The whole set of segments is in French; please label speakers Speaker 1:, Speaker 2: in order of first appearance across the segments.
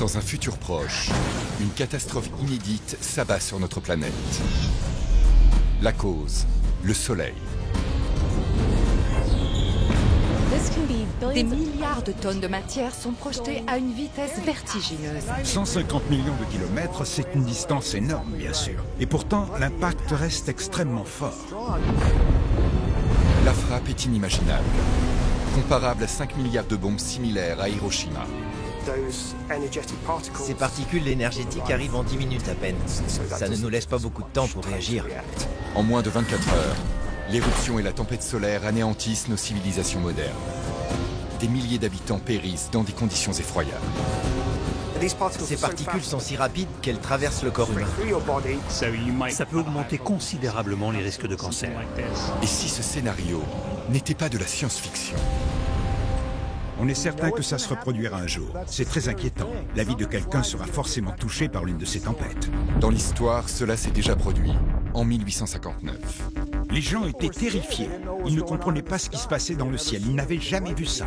Speaker 1: Dans un futur proche, une catastrophe inédite s'abat sur notre planète. La cause, le Soleil.
Speaker 2: Des milliards de tonnes de matière sont projetées à une vitesse vertigineuse.
Speaker 3: 150 millions de kilomètres, c'est une distance énorme, bien sûr. Et pourtant, l'impact reste extrêmement fort.
Speaker 1: La frappe est inimaginable, comparable à 5 milliards de bombes similaires à Hiroshima.
Speaker 4: Ces particules énergétiques arrivent en 10 minutes à peine. Ça ne nous laisse pas beaucoup de temps pour réagir.
Speaker 1: En moins de 24 heures, l'éruption et la tempête solaire anéantissent nos civilisations modernes. Des milliers d'habitants périssent dans des conditions effroyables.
Speaker 4: Ces particules sont si rapides qu'elles traversent le corps humain.
Speaker 5: Ça peut augmenter considérablement les risques de cancer.
Speaker 1: Et si ce scénario n'était pas de la science-fiction?
Speaker 3: On est certain que ça se reproduira un jour. C'est très inquiétant. La vie de quelqu'un sera forcément touchée par l'une de ces tempêtes.
Speaker 1: Dans l'histoire, cela s'est déjà produit, en 1859.
Speaker 3: Les gens étaient terrifiés. Ils ne comprenaient pas ce qui se passait dans le ciel. Ils n'avaient jamais vu ça.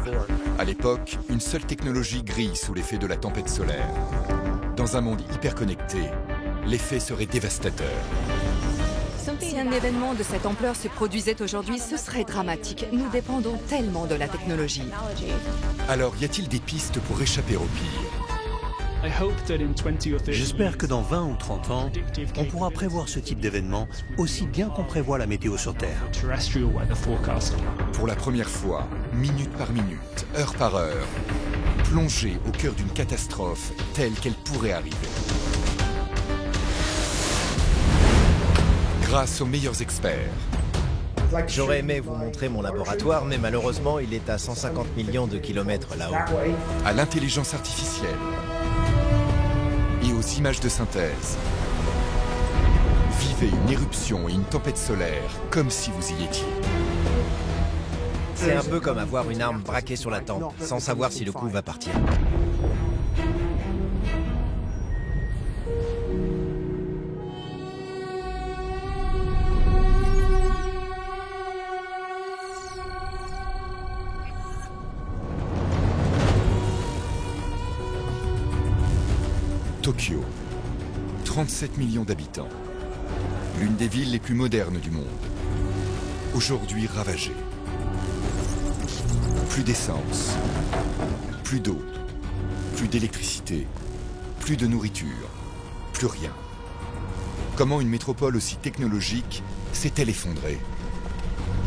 Speaker 1: À l'époque, une seule technologie grille sous l'effet de la tempête solaire. Dans un monde hyper connecté, l'effet serait dévastateur.
Speaker 2: Si un événement de cette ampleur se produisait aujourd'hui, ce serait dramatique. Nous dépendons tellement de la technologie.
Speaker 1: Alors, y a-t-il des pistes pour échapper au pire?
Speaker 5: J'espère que dans 20 ou 30 ans, on pourra prévoir ce type d'événement aussi bien qu'on prévoit la météo sur Terre.
Speaker 1: Pour la première fois, minute par minute, heure par heure, plongé au cœur d'une catastrophe telle qu'elle pourrait arriver. Grâce aux meilleurs experts.
Speaker 4: J'aurais aimé vous montrer mon laboratoire, mais malheureusement, il est à 150 millions de kilomètres là-haut.
Speaker 1: À l'intelligence artificielle et aux images de synthèse. Vivez une éruption et une tempête solaire comme si vous y étiez.
Speaker 4: C'est un peu comme avoir une arme braquée sur la tempe, sans savoir si le coup va partir.
Speaker 1: Tokyo, 37 millions d'habitants. L'une des villes les plus modernes du monde. Aujourd'hui ravagée. Plus d'essence, plus d'eau, plus d'électricité, plus de nourriture, plus rien. Comment une métropole aussi technologique s'est-elle effondrée?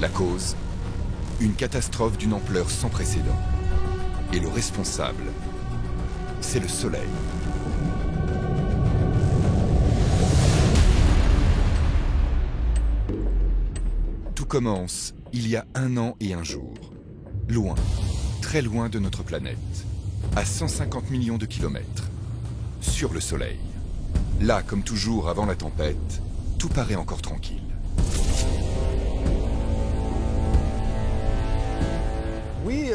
Speaker 1: La cause? Une catastrophe d'une ampleur sans précédent. Et le responsable, c'est le Soleil. Tout commence il y a 1 an et 1 jour. Loin, très loin de notre planète. À 150 millions de kilomètres. Sur le Soleil. Là, comme toujours avant la tempête, tout paraît encore tranquille.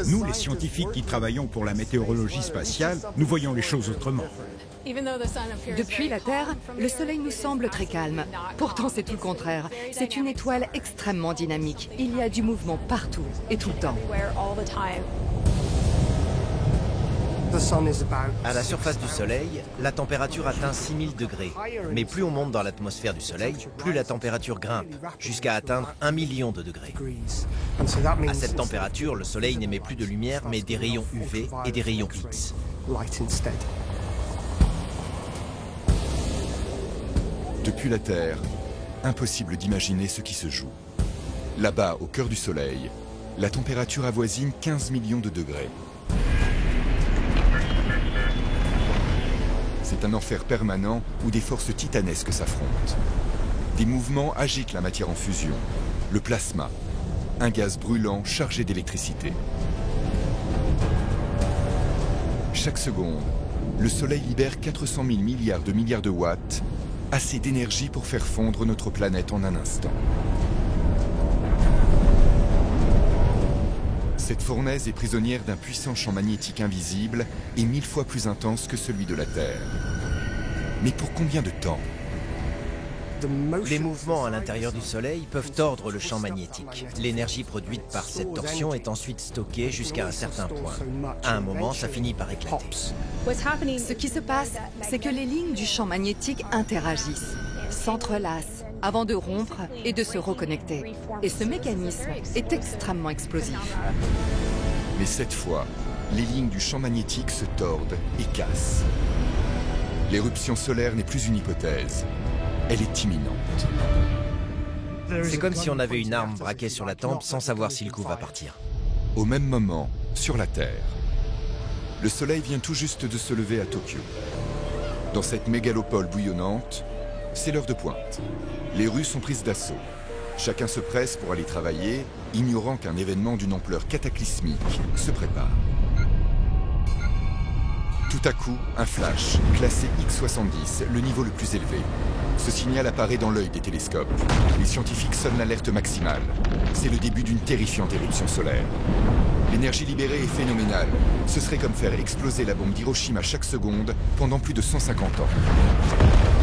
Speaker 3: Nous, les scientifiques qui travaillons pour la météorologie spatiale, nous voyons les choses autrement.
Speaker 2: Depuis la Terre, le Soleil nous semble très calme. Pourtant, c'est tout le contraire. C'est une étoile extrêmement dynamique. Il y a du mouvement partout et tout le temps.
Speaker 4: À la surface du Soleil, la température atteint 6000 degrés. Mais plus on monte dans l'atmosphère du Soleil, plus la température grimpe, jusqu'à atteindre 1 million de degrés. À cette température, le Soleil n'émet plus de lumière, mais des rayons UV et des rayons X.
Speaker 1: Depuis la Terre, impossible d'imaginer ce qui se joue. Là-bas, au cœur du Soleil, la température avoisine 15 millions de degrés. C'est un enfer permanent où des forces titanesques s'affrontent. Des mouvements agitent la matière en fusion, le plasma, un gaz brûlant chargé d'électricité. Chaque seconde, le Soleil libère 400 000 milliards de watts, assez d'énergie pour faire fondre notre planète en un instant. Cette fournaise est prisonnière d'un puissant champ magnétique invisible et 1000 fois plus intense que celui de la Terre. Mais pour combien de temps?
Speaker 4: Les mouvements à l'intérieur du Soleil peuvent tordre le champ magnétique. L'énergie produite par cette torsion est ensuite stockée jusqu'à un certain point. À un moment, ça finit par éclater.
Speaker 2: Ce qui se passe, c'est que les lignes du champ magnétique interagissent, s'entrelacent, avant de rompre et de se reconnecter. Et ce mécanisme est extrêmement explosif.
Speaker 1: Mais cette fois, les lignes du champ magnétique se tordent et cassent. L'éruption solaire n'est plus une hypothèse, elle est imminente.
Speaker 4: C'est comme si on avait une arme braquée sur la tempe sans savoir si le coup va partir.
Speaker 1: Au même moment, sur la Terre, le Soleil vient tout juste de se lever à Tokyo. Dans cette mégalopole bouillonnante, c'est l'heure de pointe. Les rues sont prises d'assaut. Chacun se presse pour aller travailler, ignorant qu'un événement d'une ampleur cataclysmique se prépare. Tout à coup, un flash, classé X70, le niveau le plus élevé. Ce signal apparaît dans l'œil des télescopes. Les scientifiques sonnent l'alerte maximale. C'est le début d'une terrifiante éruption solaire. L'énergie libérée est phénoménale. Ce serait comme faire exploser la bombe d'Hiroshima chaque seconde pendant plus de 150 ans.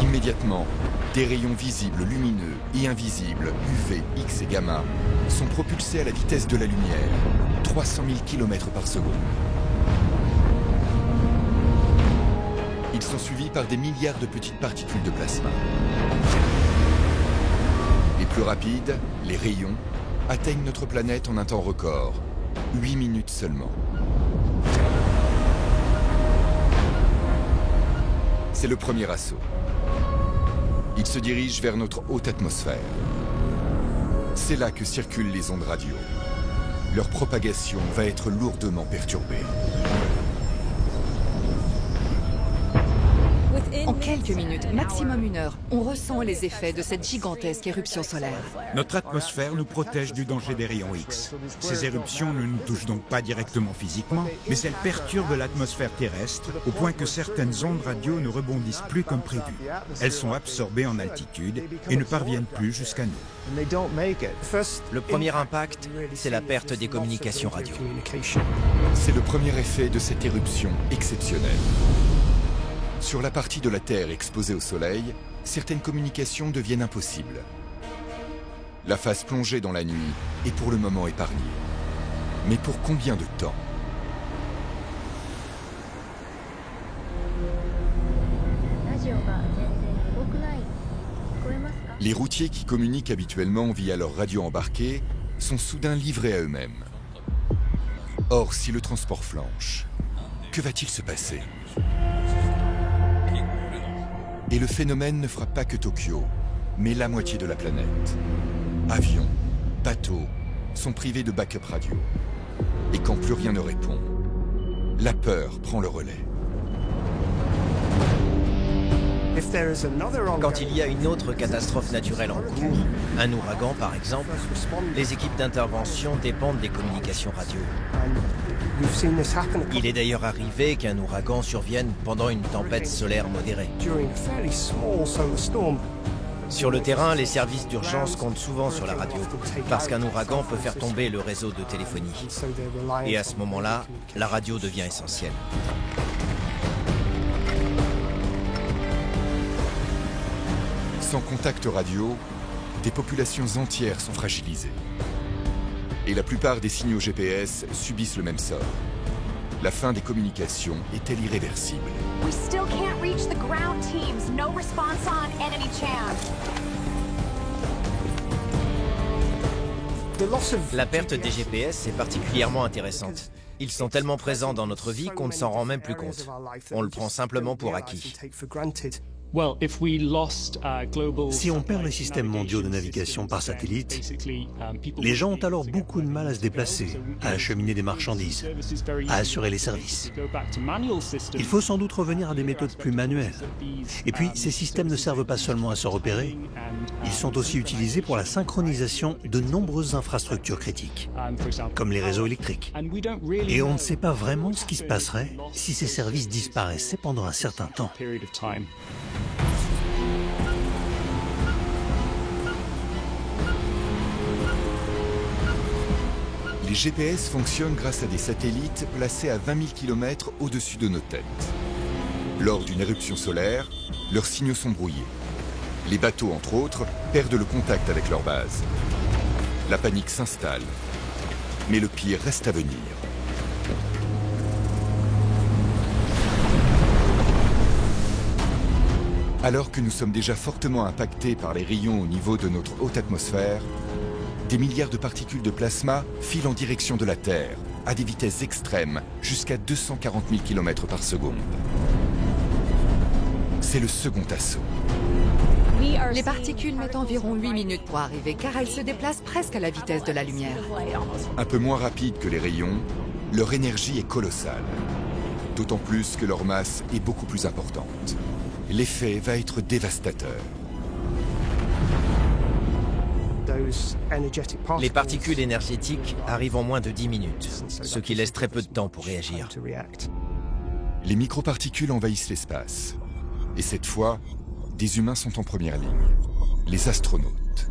Speaker 1: Immédiatement, des rayons visibles, lumineux et invisibles, UV, X et gamma, sont propulsés à la vitesse de la lumière, 300 000 km par seconde. Ils sont suivis par des milliards de petites particules de plasma. Les plus rapides, les rayons, atteignent notre planète en un temps record, 8 minutes seulement. C'est le premier assaut. Il se dirige vers notre haute atmosphère. C'est là que circulent les ondes radio. Leur propagation va être lourdement perturbée.
Speaker 2: En quelques minutes, maximum 1 heure, on ressent les effets de cette gigantesque éruption solaire.
Speaker 3: Notre atmosphère nous protège du danger des rayons X. Ces éruptions ne nous touchent donc pas directement physiquement, mais elles perturbent l'atmosphère terrestre au point que certaines ondes radio ne rebondissent plus comme prévu. Elles sont absorbées en altitude et ne parviennent plus jusqu'à nous.
Speaker 4: Le premier impact, c'est la perte des communications radio.
Speaker 1: C'est le premier effet de cette éruption exceptionnelle. Sur la partie de la Terre exposée au Soleil, certaines communications deviennent impossibles. La phase plongée dans la nuit est pour le moment épargnée. Mais pour combien de temps ? Les routiers qui communiquent habituellement via leur radio embarquée sont soudain livrés à eux-mêmes. Or, si le transport flanche, que va-t-il se passer ? Et le phénomène ne frappe pas que Tokyo, mais la moitié de la planète. Avions, bateaux sont privés de backup radio. Et quand plus rien ne répond, la peur prend le relais.
Speaker 4: Quand il y a une autre catastrophe naturelle en cours, un ouragan par exemple, les équipes d'intervention dépendent des communications radio. Il est d'ailleurs arrivé qu'un ouragan survienne pendant une tempête solaire modérée. Sur le terrain, les services d'urgence comptent souvent sur la radio, parce qu'un ouragan peut faire tomber le réseau de téléphonie. Et à ce moment-là, la radio devient essentielle.
Speaker 1: Sans contact radio, des populations entières sont fragilisées. Et la plupart des signaux GPS subissent le même sort. La fin des communications est-elle irréversible?
Speaker 6: We still can't reach the ground teams. No response on enemy channel.
Speaker 4: La perte des GPS est particulièrement intéressante. Ils sont tellement présents dans notre vie qu'on ne s'en rend même plus compte. On le prend simplement pour acquis.
Speaker 5: Si on perd les systèmes mondiaux de navigation par satellite, les gens ont alors beaucoup de mal à se déplacer, à acheminer des marchandises, à assurer les services. Il faut sans doute revenir à des méthodes plus manuelles. Et puis, ces systèmes ne servent pas seulement à se repérer, ils sont aussi utilisés pour la synchronisation de nombreuses infrastructures critiques, comme les réseaux électriques. Et on ne sait pas vraiment ce qui se passerait si ces services disparaissaient pendant un certain temps.
Speaker 1: Les GPS fonctionnent grâce à des satellites placés à 20 000 km au-dessus de nos têtes. Lors d'une éruption solaire, leurs signaux sont brouillés. Les bateaux, entre autres, perdent le contact avec leur base. La panique s'installe, mais le pire reste à venir. Alors que nous sommes déjà fortement impactés par les rayons au niveau de notre haute atmosphère, des milliards de particules de plasma filent en direction de la Terre, à des vitesses extrêmes, jusqu'à 240 000 km par seconde. C'est le second assaut.
Speaker 2: Les particules mettent environ 8 minutes pour arriver car elles se déplacent presque à la vitesse de la lumière.
Speaker 1: Un peu moins rapide que les rayons, leur énergie est colossale. D'autant plus que leur masse est beaucoup plus importante. L'effet va être dévastateur.
Speaker 4: Les particules énergétiques arrivent en moins de 10 minutes, ce qui laisse très peu de temps pour réagir.
Speaker 1: Les microparticules envahissent l'espace. Et cette fois, des humains sont en première ligne. Les astronautes.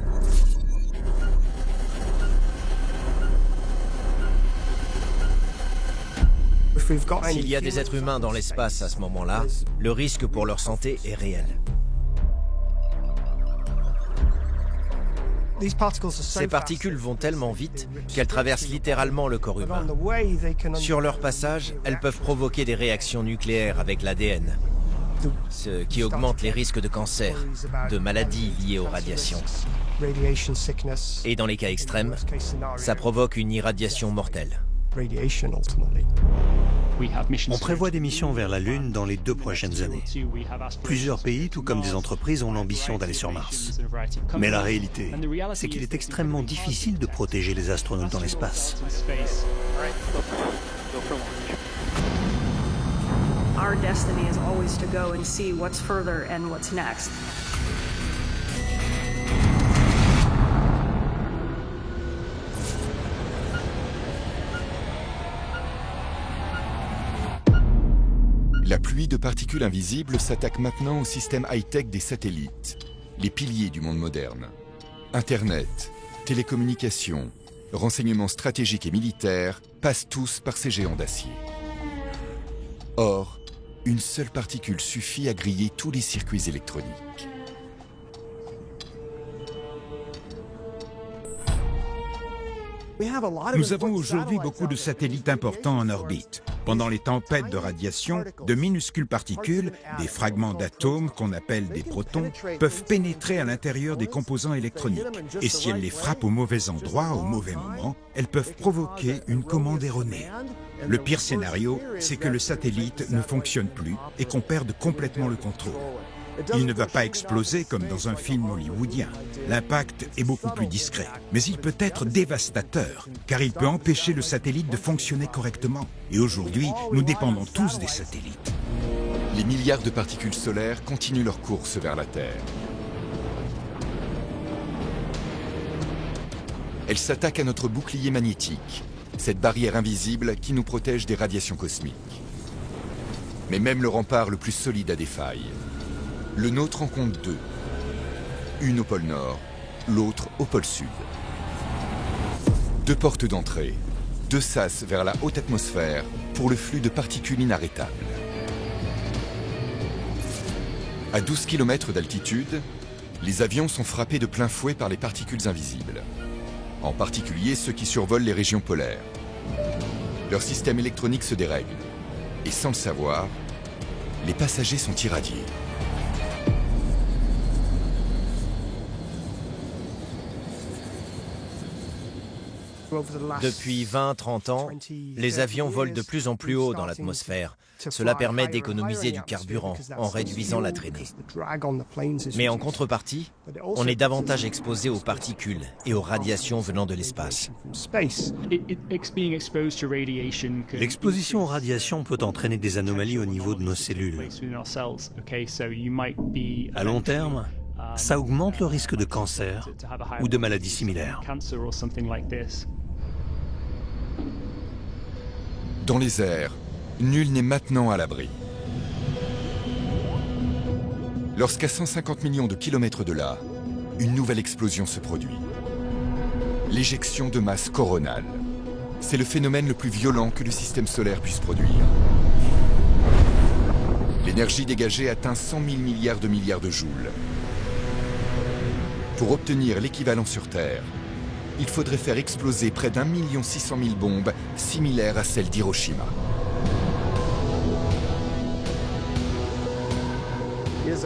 Speaker 4: S'il y a des êtres humains dans l'espace à ce moment-là, le risque pour leur santé est réel. Ces particules vont tellement vite qu'elles traversent littéralement le corps humain. Sur leur passage, elles peuvent provoquer des réactions nucléaires avec l'ADN, ce qui augmente les risques de cancer, de maladies liées aux radiations. Et dans les cas extrêmes, ça provoque une irradiation mortelle.
Speaker 5: On prévoit des missions vers la Lune dans les 2 prochaines années. Plusieurs pays, tout comme des entreprises, ont l'ambition d'aller sur Mars. Mais la réalité, c'est qu'il est extrêmement difficile de protéger les astronautes dans l'espace.
Speaker 7: Our destiny is always to go and see what's further and what's next.
Speaker 1: La pluie de particules invisibles s'attaque maintenant au système high-tech des satellites, les piliers du monde moderne. Internet, télécommunications, renseignements stratégiques et militaires passent tous par ces géants d'acier. Or, une seule particule suffit à griller tous les circuits électroniques.
Speaker 3: Nous avons aujourd'hui beaucoup de satellites importants en orbite. Pendant les tempêtes de radiation, de minuscules particules, des fragments d'atomes qu'on appelle des protons, peuvent pénétrer à l'intérieur des composants électroniques. Et si elles les frappent au mauvais endroit, au mauvais moment, elles peuvent provoquer une commande erronée. Le pire scénario, c'est que le satellite ne fonctionne plus et qu'on perde complètement le contrôle. Il ne va pas exploser comme dans un film hollywoodien. L'impact est beaucoup plus discret. Mais il peut être dévastateur, car il peut empêcher le satellite de fonctionner correctement. Et aujourd'hui, nous dépendons tous des satellites.
Speaker 1: Les milliards de particules solaires continuent leur course vers la Terre. Elles s'attaquent à notre bouclier magnétique, cette barrière invisible qui nous protège des radiations cosmiques. Mais même le rempart le plus solide a des failles. Le nôtre en compte 2. Une au pôle Nord, l'autre au pôle Sud. 2 portes d'entrée, 2 sas vers la haute atmosphère pour le flux de particules inarrêtables. À 12 km d'altitude, les avions sont frappés de plein fouet par les particules invisibles. En particulier ceux qui survolent les régions polaires. Leur système électronique se dérègle. Et sans le savoir, les passagers sont irradiés.
Speaker 4: Depuis 20-30 ans, les avions volent de plus en plus haut dans l'atmosphère. Cela permet d'économiser du carburant en réduisant la traînée. Mais en contrepartie, on est davantage exposé aux particules et aux radiations venant de l'espace.
Speaker 5: L'exposition aux radiations peut entraîner des anomalies au niveau de nos cellules. À long terme, ça augmente le risque de cancer ou de maladies similaires.
Speaker 1: Dans les airs, nul n'est maintenant à l'abri. Lorsqu'à 150 millions de kilomètres de là, une nouvelle explosion se produit. L'éjection de masse coronale. C'est le phénomène le plus violent que le système solaire puisse produire. L'énergie dégagée atteint 100 000 milliards de joules. Pour obtenir l'équivalent sur Terre, il faudrait faire exploser près d'1 600 000 bombes similaires à celles d'Hiroshima.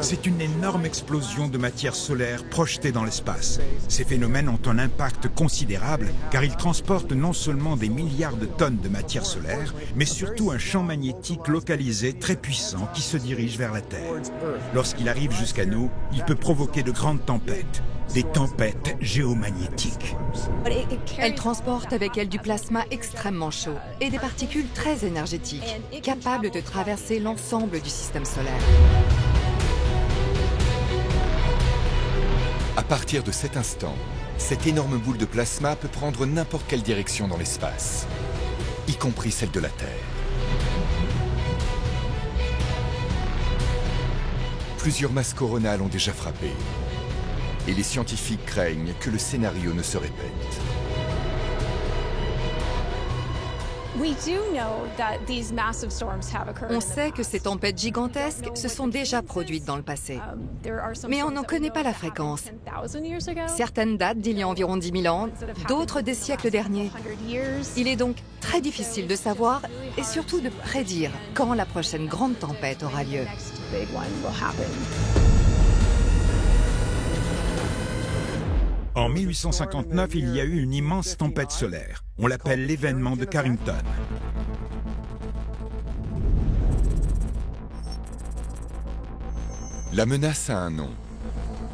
Speaker 3: C'est une énorme explosion de matière solaire projetée dans l'espace. Ces phénomènes ont un impact considérable car ils transportent non seulement des milliards de tonnes de matière solaire, mais surtout un champ magnétique localisé très puissant qui se dirige vers la Terre. Lorsqu'il arrive jusqu'à nous, il peut provoquer de grandes tempêtes, des tempêtes géomagnétiques.
Speaker 2: Elle transporte avec elle du plasma extrêmement chaud et des particules très énergétiques, capables de traverser l'ensemble du système solaire.
Speaker 1: À partir de cet instant, cette énorme boule de plasma peut prendre n'importe quelle direction dans l'espace, y compris celle de la Terre. Plusieurs masses coronales ont déjà frappé, et les scientifiques craignent que le scénario ne se répète.
Speaker 2: On sait que ces tempêtes gigantesques se sont déjà produites dans le passé, mais on n'en connaît pas la fréquence. Certaines datent d'il y a environ 10 000 ans, d'autres des siècles derniers. Il est donc très difficile de savoir et surtout de prédire quand la prochaine grande tempête aura lieu.
Speaker 3: En 1859, il y a eu une immense tempête solaire. On l'appelle l'événement de Carrington.
Speaker 1: La menace a un nom,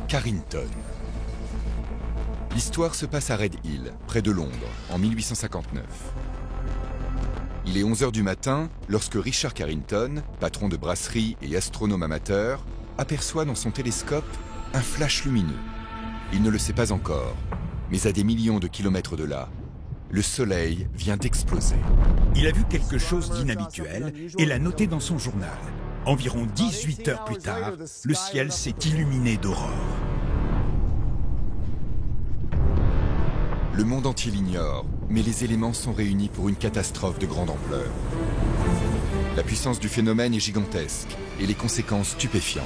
Speaker 1: Carrington. L'histoire se passe à Red Hill, près de Londres, en 1859. Il est 11 h du matin lorsque Richard Carrington, patron de brasserie et astronome amateur, aperçoit dans son télescope un flash lumineux. Il ne le sait pas encore, mais à des millions de kilomètres de là, le Soleil vient d'exploser.
Speaker 3: Il a vu quelque chose d'inhabituel et l'a noté dans son journal. Environ 18 heures plus tard, le ciel s'est illuminé d'aurore.
Speaker 1: Le monde entier l'ignore, mais les éléments sont réunis pour une catastrophe de grande ampleur. La puissance du phénomène est gigantesque et les conséquences stupéfiantes.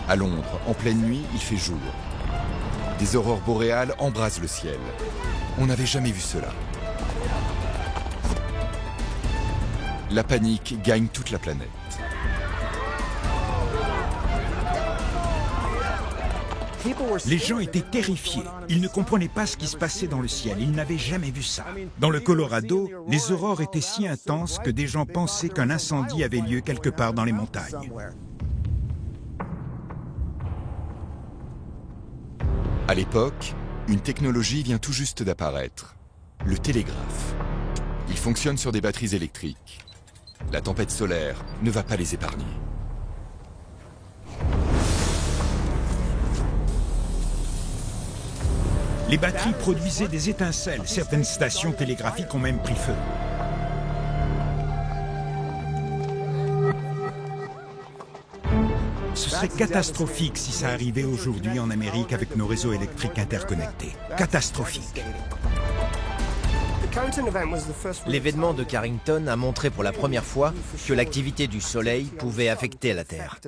Speaker 1: À Londres, en pleine nuit, il fait jour. Des aurores boréales embrasent le ciel. On n'avait jamais vu cela. La panique gagne toute la planète.
Speaker 3: Les gens étaient terrifiés. Ils ne comprenaient pas ce qui se passait dans le ciel. Ils n'avaient jamais vu ça. Dans le Colorado, les aurores étaient si intenses que des gens pensaient qu'un incendie avait lieu quelque part dans les montagnes.
Speaker 1: À l'époque, une technologie vient tout juste d'apparaître, le télégraphe. Il fonctionne sur des batteries électriques. La tempête solaire ne va pas les épargner.
Speaker 3: Les batteries produisaient des étincelles. Certaines stations télégraphiques ont même pris feu. Ce serait catastrophique si ça arrivait aujourd'hui en Amérique avec nos réseaux électriques interconnectés. Catastrophique.
Speaker 4: L'événement de Carrington a montré pour la première fois que l'activité du Soleil pouvait affecter la Terre.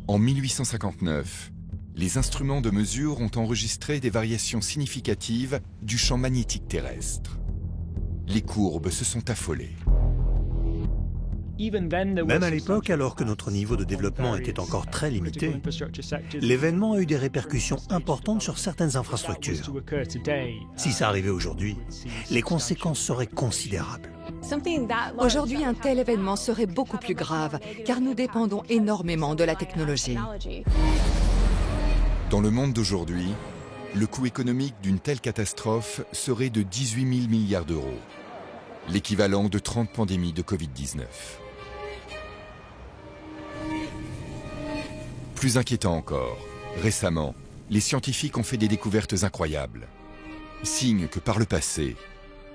Speaker 1: En 1859, les instruments de mesure ont enregistré des variations significatives du champ magnétique terrestre. Les courbes se sont affolées.
Speaker 5: Même à l'époque, alors que notre niveau de développement était encore très limité, l'événement a eu des répercussions importantes sur certaines infrastructures. Si ça arrivait aujourd'hui, les conséquences seraient considérables.
Speaker 2: Aujourd'hui, un tel événement serait beaucoup plus grave, car nous dépendons énormément de la technologie.
Speaker 1: Dans le monde d'aujourd'hui, le coût économique d'une telle catastrophe serait de 18 000 milliards d'euros, l'équivalent de 30 pandémies de Covid-19. Plus inquiétant encore, récemment, les scientifiques ont fait des découvertes incroyables. Signe que par le passé,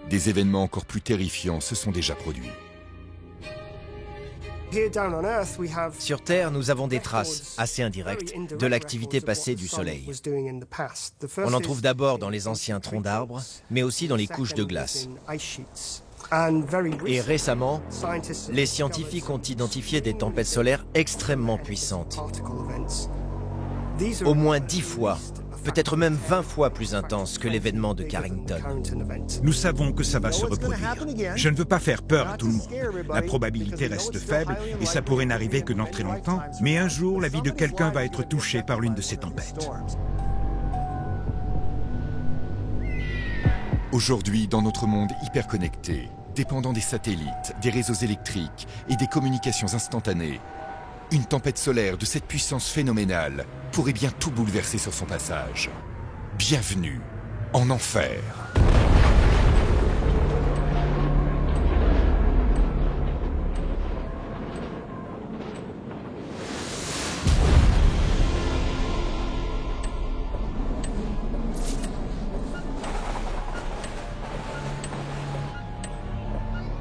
Speaker 1: des événements encore plus terrifiants se sont déjà produits.
Speaker 4: Sur Terre, nous avons des traces, assez indirectes, de l'activité passée du Soleil. On en trouve d'abord dans les anciens troncs d'arbres, mais aussi dans les couches de glace. Et récemment, les scientifiques ont identifié des tempêtes solaires extrêmement puissantes. Au moins 10 fois, peut-être même 20 fois plus intenses que l'événement de Carrington.
Speaker 3: Nous savons que ça va se reproduire. Je ne veux pas faire peur à tout le monde. La probabilité reste faible et ça pourrait n'arriver que dans très longtemps, mais un jour, la vie de quelqu'un va être touchée par l'une de ces tempêtes.
Speaker 1: Aujourd'hui, dans notre monde hyper connecté, dépendant des satellites, des réseaux électriques et des communications instantanées, une tempête solaire de cette puissance phénoménale pourrait bien tout bouleverser sur son passage. Bienvenue en enfer.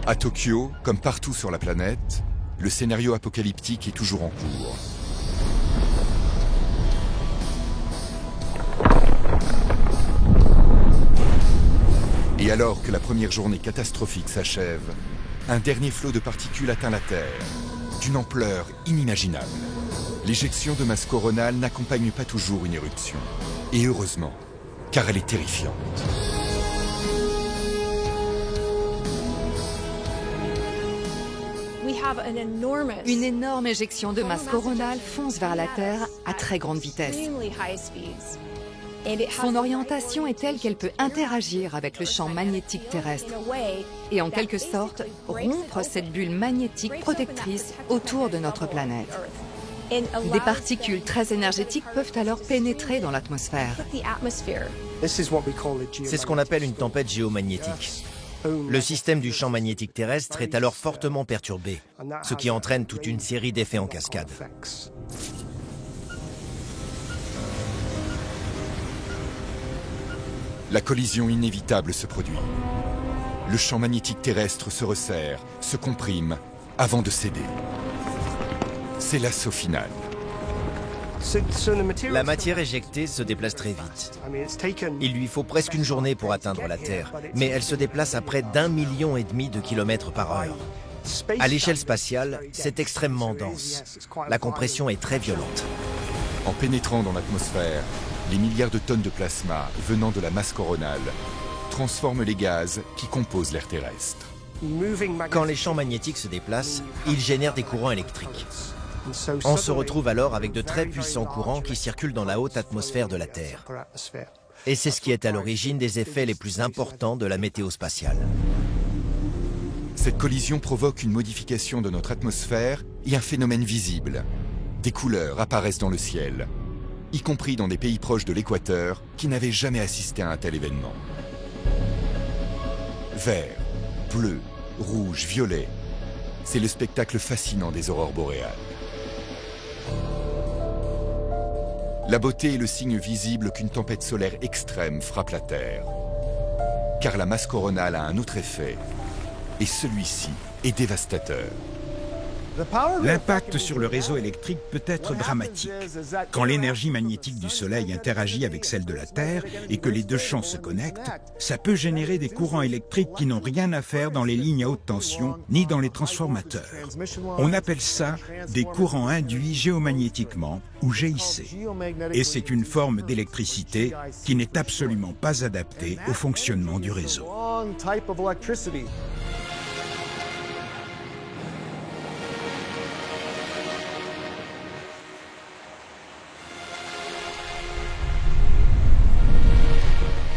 Speaker 1: À Tokyo, comme partout sur la planète, le scénario apocalyptique est toujours en cours. Et alors que la première journée catastrophique s'achève, un dernier flot de particules atteint la Terre, d'une ampleur inimaginable. L'éjection de masse coronale n'accompagne pas toujours une éruption. Et heureusement, car elle est terrifiante.
Speaker 2: Une énorme éjection de masse coronale fonce vers la Terre à très grande vitesse. Son orientation est telle qu'elle peut interagir avec le champ magnétique terrestre et en quelque sorte rompre cette bulle magnétique protectrice autour de notre planète. Des particules très énergétiques peuvent alors pénétrer dans l'atmosphère.
Speaker 4: C'est ce qu'on appelle une tempête géomagnétique. Le système du champ magnétique terrestre est alors fortement perturbé, ce qui entraîne toute une série d'effets en cascade.
Speaker 1: La collision inévitable se produit. Le champ magnétique terrestre se resserre, se comprime, avant de céder. C'est l'assaut final.
Speaker 4: La matière éjectée se déplace très vite. Il lui faut presque une journée pour atteindre la Terre, mais elle se déplace à près d'1,5 million de kilomètres par heure. À l'échelle spatiale, c'est extrêmement dense. La compression est très violente.
Speaker 1: En pénétrant dans l'atmosphère, les milliards de tonnes de plasma venant de la masse coronale transforment les gaz qui composent l'air terrestre.
Speaker 4: Quand les champs magnétiques se déplacent, ils génèrent des courants électriques. On se retrouve alors avec de très puissants courants qui circulent dans la haute atmosphère de la Terre. Et c'est ce qui est à l'origine des effets les plus importants de la météo spatiale.
Speaker 1: Cette collision provoque une modification de notre atmosphère et un phénomène visible. Des couleurs apparaissent dans le ciel, y compris dans des pays proches de l'équateur qui n'avaient jamais assisté à un tel événement. Vert, bleu, rouge, violet, c'est le spectacle fascinant des aurores boréales. La beauté est le signe visible qu'une tempête solaire extrême frappe la Terre. Car la masse coronale a un autre effet, et celui-ci est dévastateur.
Speaker 3: L'impact sur le réseau électrique peut être dramatique. Quand l'énergie magnétique du Soleil interagit avec celle de la Terre et que les deux champs se connectent, ça peut générer des courants électriques qui n'ont rien à faire dans les lignes à haute tension ni dans les transformateurs. On appelle ça des courants induits géomagnétiquement ou GIC. Et c'est une forme d'électricité qui n'est absolument pas adaptée au fonctionnement du réseau.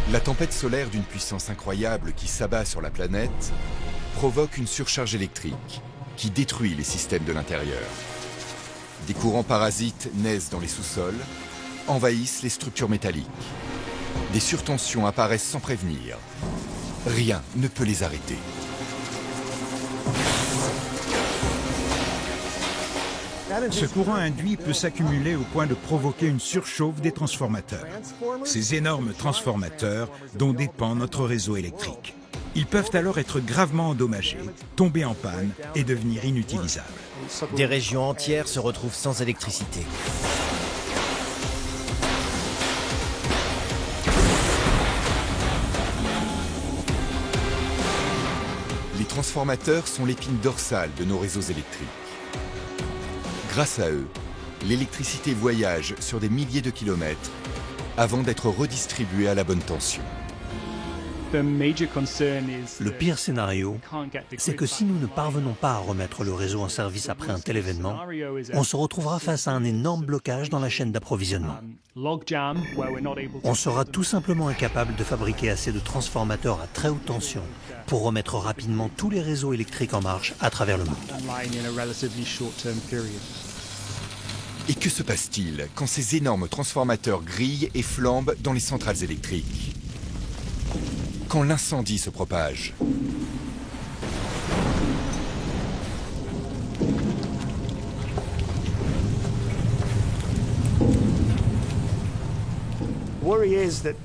Speaker 1: La tempête solaire d'une puissance incroyable qui s'abat sur la planète provoque une surcharge électrique qui détruit les systèmes de l'intérieur. Des courants parasites naissent dans les sous-sols, envahissent les structures métalliques. Des surtensions apparaissent sans prévenir. Rien ne peut les arrêter.
Speaker 3: Ce courant induit peut s'accumuler au point de provoquer une surchauffe des transformateurs. Ces énormes transformateurs dont dépend notre réseau électrique. Ils peuvent alors être gravement endommagés, tomber en panne et devenir inutilisables.
Speaker 4: Des régions entières se retrouvent sans électricité.
Speaker 1: Les transformateurs sont l'épine dorsale de nos réseaux électriques. Grâce à eux, l'électricité voyage sur des milliers de kilomètres avant d'être redistribuée à la bonne tension.
Speaker 5: Le pire scénario, c'est que si nous ne parvenons pas à remettre le réseau en service après un tel événement, on se retrouvera face à un énorme blocage dans la chaîne d'approvisionnement. On sera tout simplement incapable de fabriquer assez de transformateurs à très haute tension pour remettre rapidement tous les réseaux électriques en marche à travers le monde.
Speaker 1: Et que se passe-t-il quand ces énormes transformateurs grillent et flambent dans les centrales électriques? Quand l'incendie se propage?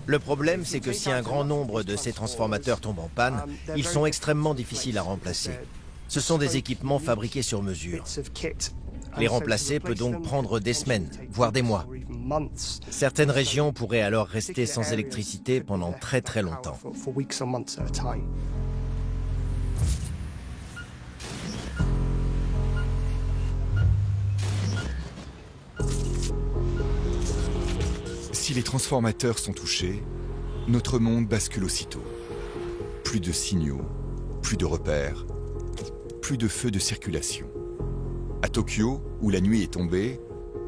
Speaker 4: Le problème, c'est que si un grand nombre de ces transformateurs tombent en panne, ils sont extrêmement difficiles à remplacer. Ce sont des équipements fabriqués sur mesure. Les remplacer peut donc prendre des semaines, voire des mois. Certaines régions pourraient alors rester sans électricité pendant très très longtemps.
Speaker 1: Si les transformateurs sont touchés, notre monde bascule aussitôt. Plus de signaux, plus de repères, plus de feux de circulation. À Tokyo, où la nuit est tombée,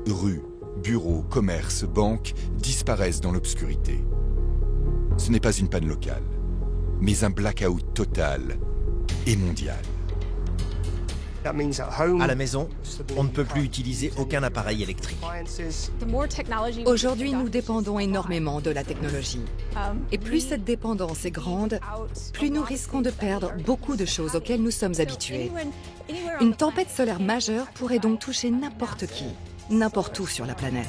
Speaker 1: rues, bureaux, commerces, banques disparaissent dans l'obscurité. Ce n'est pas une panne locale, mais un blackout total et mondial.
Speaker 4: À la maison, on ne peut plus utiliser aucun appareil électrique.
Speaker 2: Aujourd'hui, nous dépendons énormément de la technologie. Et plus cette dépendance est grande, plus nous risquons de perdre beaucoup de choses auxquelles nous sommes habitués. Une tempête solaire majeure pourrait donc toucher n'importe qui, n'importe où sur la planète.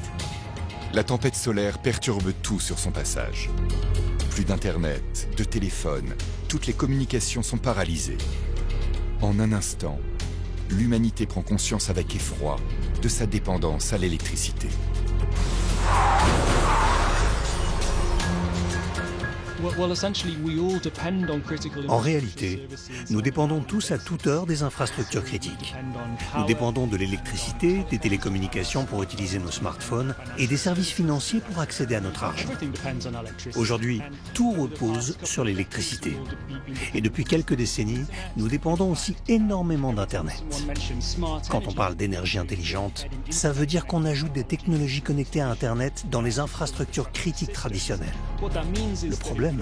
Speaker 1: La tempête solaire perturbe tout sur son passage. Plus d'internet, de téléphone, toutes les communications sont paralysées. En un instant, l'humanité prend conscience avec effroi de sa dépendance à l'électricité.
Speaker 5: En réalité, nous dépendons tous à toute heure des infrastructures critiques. Nous dépendons de l'électricité, des télécommunications pour utiliser nos smartphones et des services financiers pour accéder à notre argent. Aujourd'hui, tout repose sur l'électricité. Et depuis quelques décennies, nous dépendons aussi énormément d'Internet. Quand on parle d'énergie intelligente, ça veut dire qu'on ajoute des technologies connectées à Internet dans les infrastructures critiques traditionnelles. Le problème,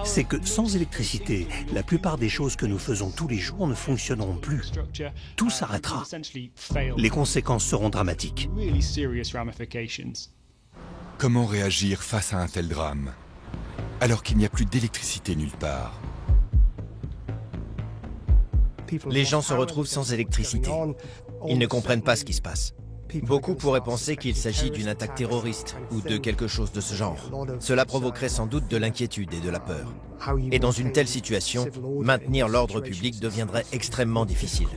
Speaker 5: c'est que sans électricité, la plupart des choses que nous faisons tous les jours ne fonctionneront plus. Tout s'arrêtera. Les conséquences seront dramatiques.
Speaker 1: Comment réagir face à un tel drame, alors qu'il n'y a plus d'électricité nulle part?
Speaker 4: Les gens se retrouvent sans électricité. Ils ne comprennent pas ce qui se passe. Beaucoup pourraient penser qu'il s'agit d'une attaque terroriste ou de quelque chose de ce genre. Cela provoquerait sans doute de l'inquiétude et de la peur. Et dans une telle situation, maintenir l'ordre public deviendrait extrêmement difficile.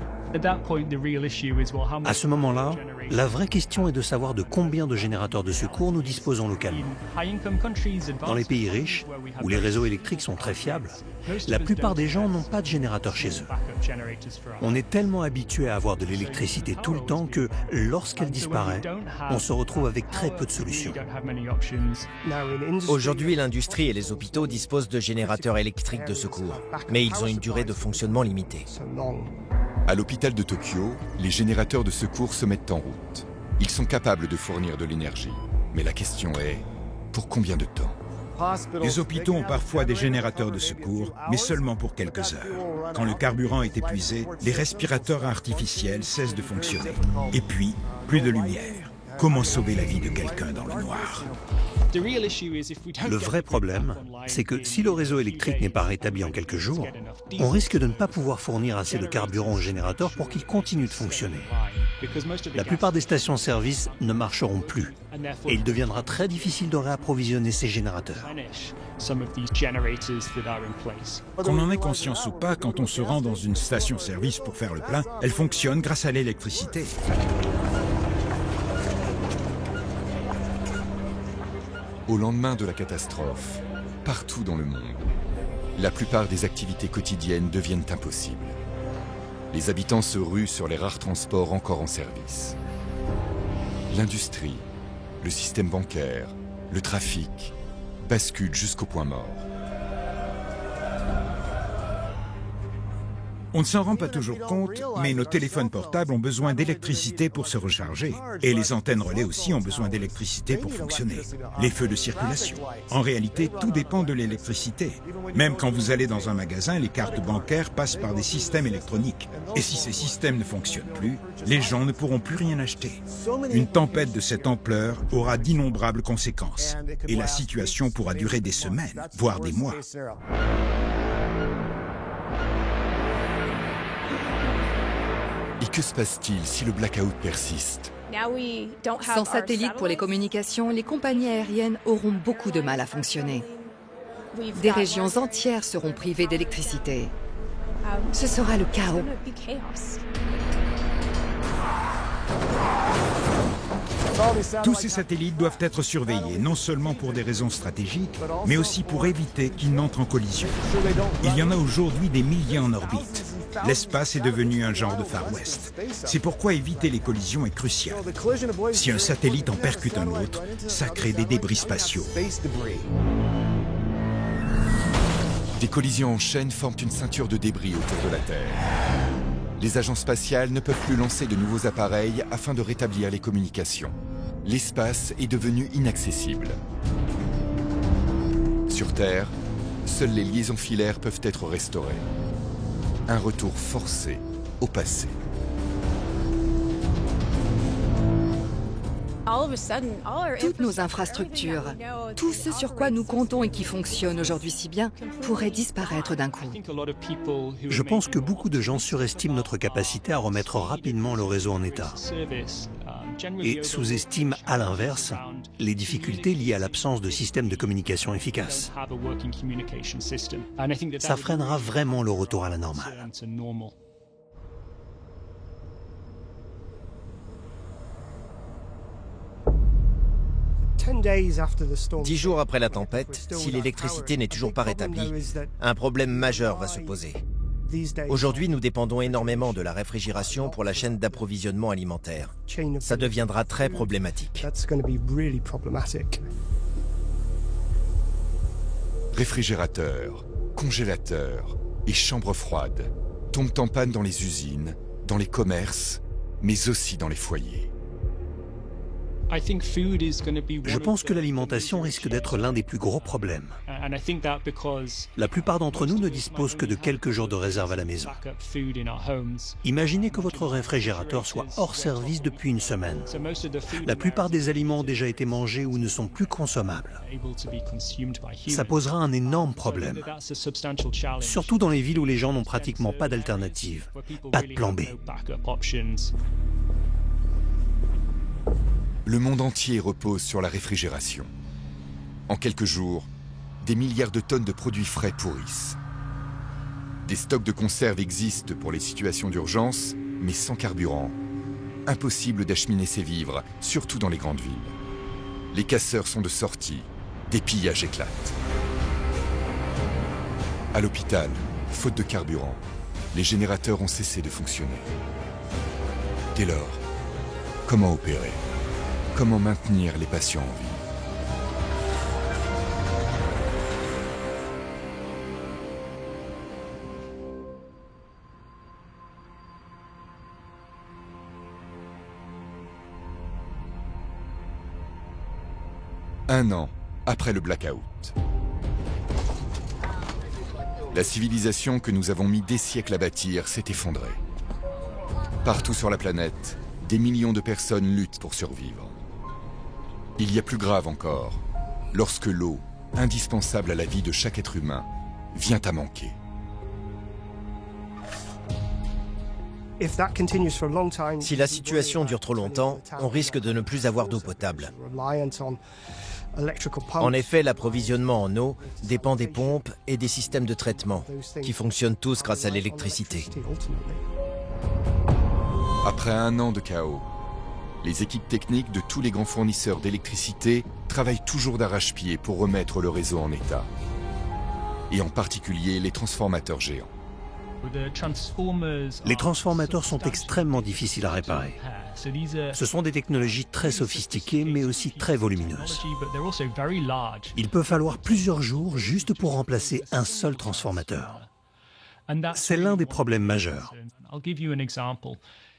Speaker 5: À ce moment-là, la vraie question est de savoir de combien de générateurs de secours nous disposons localement. Dans les pays riches, où les réseaux électriques sont très fiables, la plupart des gens n'ont pas de générateur chez eux. On est tellement habitué à avoir de l'électricité tout le temps que, lorsqu'elle disparaît, on se retrouve avec très peu de solutions.
Speaker 4: Aujourd'hui, l'industrie et les hôpitaux disposent de générateurs électriques de secours, mais ils ont une durée de fonctionnement limitée.
Speaker 1: À l'hôpital de Tokyo, les générateurs de secours se mettent en route. Ils sont capables de fournir de l'énergie. Mais la question est, pour combien de temps?
Speaker 3: Les hôpitaux ont parfois des générateurs de secours, mais seulement pour quelques heures. Quand le carburant est épuisé, les respirateurs artificiels cessent de fonctionner. Et puis, plus de lumière. Comment sauver la vie de quelqu'un dans le noir?
Speaker 5: Le vrai problème, c'est que si le réseau électrique n'est pas rétabli en quelques jours, on risque de ne pas pouvoir fournir assez de carburant aux générateurs pour qu'ils continuent de fonctionner. La plupart des stations-service ne marcheront plus et il deviendra très difficile de réapprovisionner ces générateurs.
Speaker 3: Qu'on en ait conscience ou pas, quand on se rend dans une station-service pour faire le plein, elle fonctionne grâce à l'électricité.
Speaker 1: Au lendemain de la catastrophe, partout dans le monde, la plupart des activités quotidiennes deviennent impossibles. Les habitants se ruent sur les rares transports encore en service. L'industrie, le système bancaire, le trafic basculent jusqu'au point mort.
Speaker 3: On ne s'en rend pas toujours compte, mais nos téléphones portables ont besoin d'électricité pour se recharger. Et les antennes relais aussi ont besoin d'électricité pour fonctionner. Les feux de circulation. En réalité, tout dépend de l'électricité. Même quand vous allez dans un magasin, les cartes bancaires passent par des systèmes électroniques. Et si ces systèmes ne fonctionnent plus, les gens ne pourront plus rien acheter. Une tempête de cette ampleur aura d'innombrables conséquences. Et la situation pourra durer des semaines, voire des mois.
Speaker 1: Et que se passe-t-il si le blackout persiste?
Speaker 2: Sans satellite pour les communications, les compagnies aériennes auront beaucoup de mal à fonctionner. Des régions entières seront privées d'électricité. Ce sera le chaos.
Speaker 3: Tous ces satellites doivent être surveillés, non seulement pour des raisons stratégiques, mais aussi pour éviter qu'ils n'entrent en collision. Il y en a aujourd'hui des milliers en orbite. L'espace est devenu un genre de Far West. C'est pourquoi éviter les collisions est crucial. Si un satellite en percute un autre, ça crée des débris spatiaux.
Speaker 1: Des collisions en chaîne forment une ceinture de débris autour de la Terre. Les agences spatiales ne peuvent plus lancer de nouveaux appareils afin de rétablir les communications. L'espace est devenu inaccessible. Sur Terre, seules les liaisons filaires peuvent être restaurées. Un retour forcé au passé.
Speaker 2: Toutes nos infrastructures, tout ce sur quoi nous comptons et qui fonctionne aujourd'hui si bien, pourrait disparaître d'un coup.
Speaker 5: Je pense que beaucoup de gens surestiment notre capacité à remettre rapidement le réseau en état et sous-estiment à l'inverse les difficultés liées à l'absence de système de communication efficace. Ça freinera vraiment le retour à la normale.
Speaker 4: 10 jours après la tempête, si l'électricité n'est toujours pas rétablie, un problème majeur va se poser. Aujourd'hui, nous dépendons énormément de la réfrigération pour la chaîne d'approvisionnement alimentaire. Ça deviendra très problématique.
Speaker 1: Réfrigérateurs, congélateurs et chambres froides tombent en panne dans les usines, dans les commerces, mais aussi dans les foyers.
Speaker 5: Je pense que l'alimentation risque d'être l'un des plus gros problèmes. La plupart d'entre nous ne disposent que de quelques jours de réserve à la maison. Imaginez que votre réfrigérateur soit hors service depuis une semaine. La plupart des aliments ont déjà été mangés ou ne sont plus consommables. Ça posera un énorme problème, surtout dans les villes où les gens n'ont pratiquement pas d'alternative, pas de plan B.
Speaker 1: Le monde entier repose sur la réfrigération. En quelques jours, des milliards de tonnes de produits frais pourrissent. Des stocks de conserve existent pour les situations d'urgence, mais sans carburant. Impossible d'acheminer ces vivres, surtout dans les grandes villes. Les casseurs sont de sortie, des pillages éclatent. À l'hôpital, faute de carburant, les générateurs ont cessé de fonctionner. Dès lors, comment opérer ? Comment maintenir les patients en vie? Un an après le blackout. La civilisation que nous avons mis des siècles à bâtir s'est effondrée. Partout sur la planète, des millions de personnes luttent pour survivre. Il y a plus grave encore, lorsque l'eau, indispensable à la vie de chaque être humain, vient à manquer.
Speaker 4: Si la situation dure trop longtemps, on risque de ne plus avoir d'eau potable. En effet, l'approvisionnement en eau dépend des pompes et des systèmes de traitement, qui fonctionnent tous grâce à l'électricité.
Speaker 1: Après un an de chaos, les équipes techniques de tous les grands fournisseurs d'électricité travaillent toujours d'arrache-pied pour remettre le réseau en état. Et en particulier les transformateurs géants.
Speaker 5: Les transformateurs sont extrêmement difficiles à réparer. Ce sont des technologies très sophistiquées, mais aussi très volumineuses. Il peut falloir plusieurs jours juste pour remplacer un seul transformateur. C'est l'un des problèmes majeurs.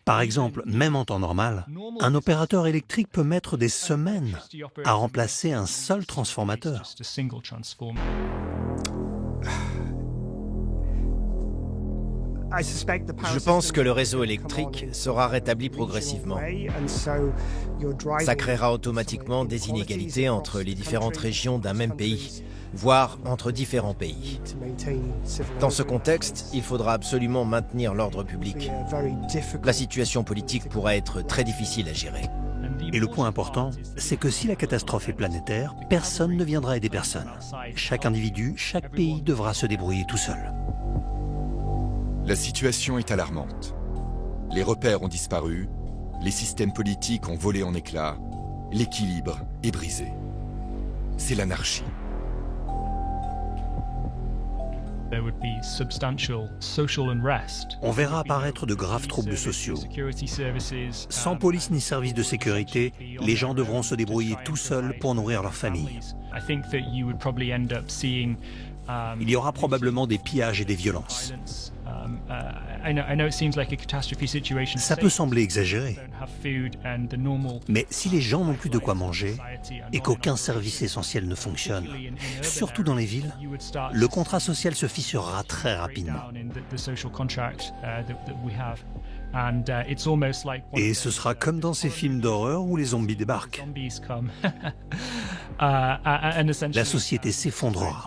Speaker 5: Par exemple, même en temps normal, un opérateur électrique peut mettre des semaines à remplacer un seul transformateur.
Speaker 4: Je pense que le réseau électrique sera rétabli progressivement. Ça créera automatiquement des inégalités entre les différentes régions d'un même pays, voire entre différents pays. Dans ce contexte, il faudra absolument maintenir l'ordre public. La situation politique pourra être très difficile à gérer.
Speaker 5: Et le point important, c'est que si la catastrophe est planétaire, personne ne viendra aider personne. Chaque individu, chaque pays devra se débrouiller tout seul.
Speaker 1: La situation est alarmante. Les repères ont disparu, les systèmes politiques ont volé en éclats, l'équilibre est brisé. C'est l'anarchie.
Speaker 5: On verra apparaître de graves troubles sociaux. Sans police ni service de sécurité, les gens devront se débrouiller tout seuls pour nourrir leur famille. Il y aura probablement des pillages et des violences. Ça peut sembler exagéré, mais si les gens n'ont plus de quoi manger et qu'aucun service essentiel ne fonctionne, surtout dans les villes, le contrat social se fissurera très rapidement. Et ce sera comme dans ces films d'horreur où les zombies débarquent. La société s'effondrera.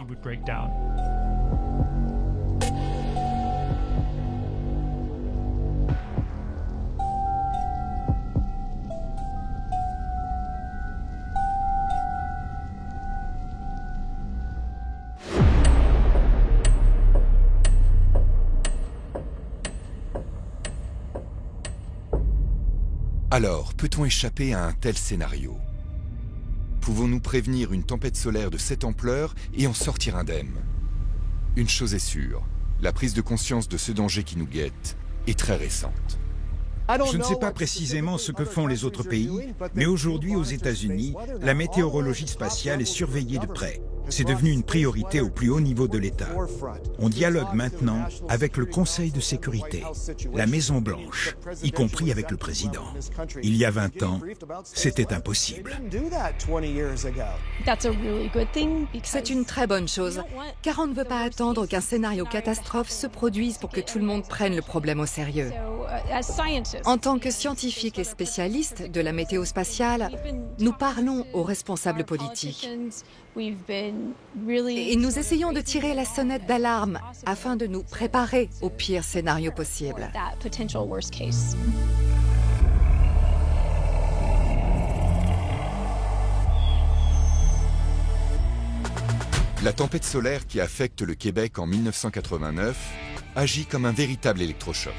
Speaker 1: Alors, peut-on échapper à un tel scénario? Pouvons-nous prévenir une tempête solaire de cette ampleur et en sortir indemne? Une chose est sûre, la prise de conscience de ce danger qui nous guette est très récente.
Speaker 3: Je ne sais pas précisément ce que font les autres pays, mais aujourd'hui aux États-Unis, la météorologie spatiale est surveillée de près. C'est devenu une priorité au plus haut niveau de l'État. On dialogue maintenant avec le Conseil de sécurité, la Maison-Blanche, y compris avec le président. Il y a 20 ans, c'était impossible.
Speaker 2: C'est une très bonne chose, car on ne veut pas attendre qu'un scénario catastrophe se produise pour que tout le monde prenne le problème au sérieux. En tant que scientifiques et spécialistes de la météo spatiale, nous parlons aux responsables politiques. Et nous essayons de tirer la sonnette d'alarme afin de nous préparer au pire scénario possible.
Speaker 1: La tempête solaire qui affecte le Québec en 1989 agit comme un véritable électrochoc.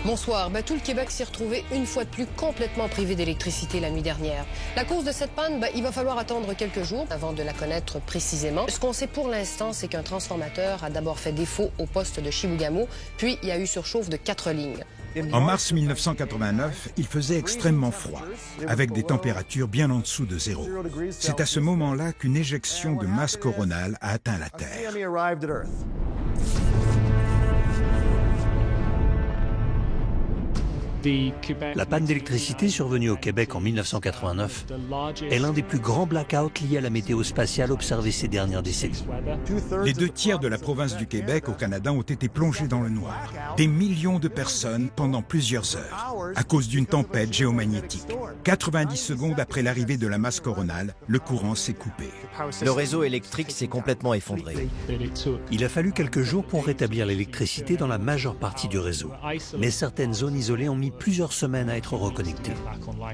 Speaker 8: Bonsoir. Tout le Québec s'est retrouvé une fois de plus complètement privé d'électricité la nuit dernière. La cause de cette panne, il va falloir attendre quelques jours avant de la connaître précisément. Ce qu'on sait pour l'instant, c'est qu'un transformateur a d'abord fait défaut au poste de Chibougamau, puis il y a eu surchauffe de 4 lignes.
Speaker 3: En mars 1989, il faisait extrêmement froid, avec des températures bien en dessous de zéro. C'est à ce moment-là qu'une éjection de masse coronale a atteint la Terre.
Speaker 5: La panne d'électricité survenue au Québec en 1989 est l'un des plus grands blackouts liés à la météo spatiale observés ces dernières décennies.
Speaker 3: Les 2/3 de la province du Québec au Canada ont été plongés dans le noir. Des millions de personnes pendant plusieurs heures, à cause d'une tempête géomagnétique. 90 secondes après l'arrivée de la masse coronale, le courant s'est coupé.
Speaker 4: Le réseau électrique s'est complètement effondré.
Speaker 5: Il a fallu quelques jours pour rétablir l'électricité dans la majeure partie du réseau. Mais certaines zones isolées ont mis plusieurs semaines à être reconnectées.